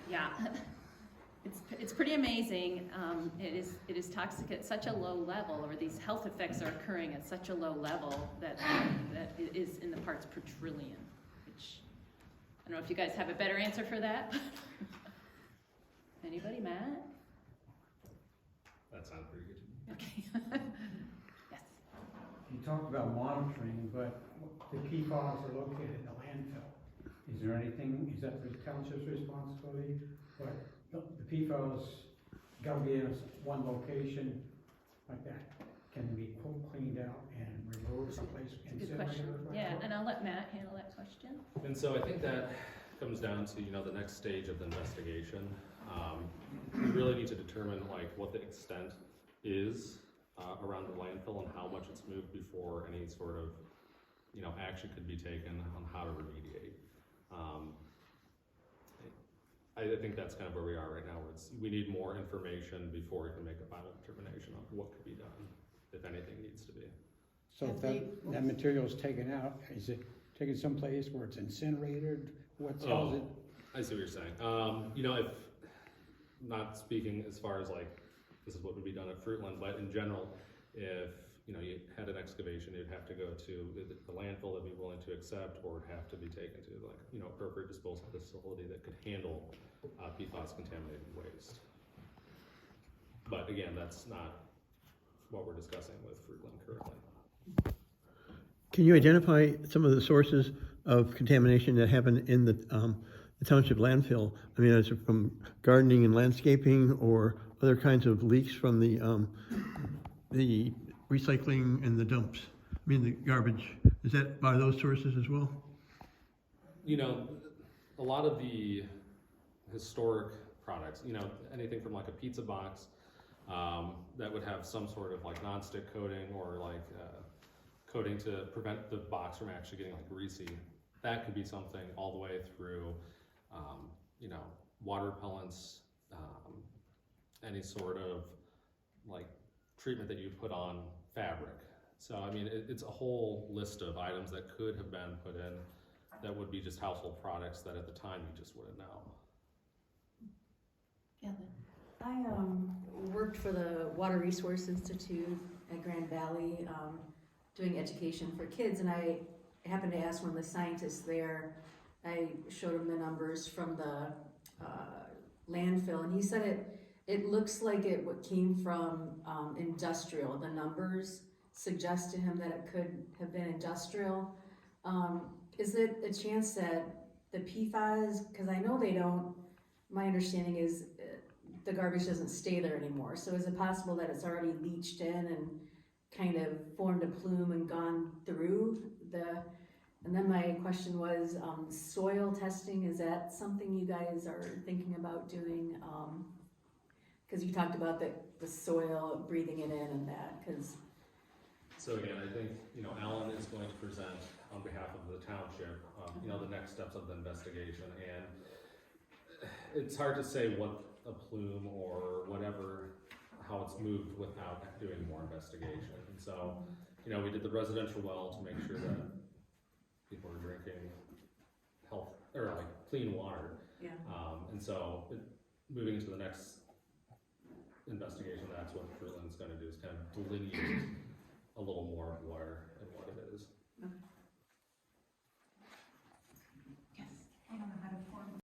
Yeah, it's pretty amazing. It is toxic at such a low level, or these health effects are occurring at such a low level that it is in the parts per trillion. Which I don't know if you guys have a better answer for that. Anybody, Matt? That sounds pretty good. Okay. Yes. You talked about monitoring, but the PFAS are located in the landfill. Is there anything, is that the township's responsibility? But the PFAS gotta be in one location like that. Can be cleaned out and removed someplace? Good question. Yeah, and I'll let Matt handle that question. And so I think that comes down to, the next stage of the investigation. We really need to determine like what the extent is around the landfill and how much it's moved before any sort of, action could be taken on how to remediate. I think that's kind of where we are right now. We need more information before we can make a final determination on what could be done, if anything needs to be. So if that material is taken out, is it taken someplace where it's incinerated? How's it? I see what you're saying. If not speaking as far as like this is what would be done at Fruitland, but in general, if you had an excavation, you'd have to go to the landfill that'd be willing to accept, or it'd have to be taken to appropriate disposal facility that could handle PFAS contaminated waste. But again, that's not what we're discussing with Fruitland currently. Can you identify some of the sources of contamination that happen in the township landfill? I mean, is it from gardening and landscaping, or other kinds of leaks from the recycling and the dumps? I mean, the garbage. Is that by those sources as well? A lot of the historic products, anything from like a pizza box that would have some sort of like non-stick coating or like coating to prevent the box from actually getting like greasy. That could be something all the way through, water repellents, any sort of like treatment that you put on fabric. So, I mean, it's a whole list of items that could have been put in that would be just household products that at the time you just wouldn't know. Yeah. I worked for the Water Resource Institute at Grand Valley, doing education for kids, and I happened to ask one of the scientists there. I showed him the numbers from the landfill, and he said it looks like what came from industrial. The numbers suggest to him that it could have been industrial. Is it a chance that the PFAS, because I know they don't, my understanding is the garbage doesn't stay there anymore, so is it possible that it's already leached in and kind of formed a plume and gone through and then my question was soil testing. Is that something you guys are thinking about doing? Because you talked about the soil, breathing it in and that, So again, I think, Alan is going to present on behalf of the township, the next steps of the investigation, and it's hard to say what a plume or whatever, how it's moved without doing more investigation. And so, we did the residential well to make sure that people are drinking clean water. yeah. And so moving into the next investigation, that's what Fruitland's going to do, is kind of delineate a little more of where and what it is.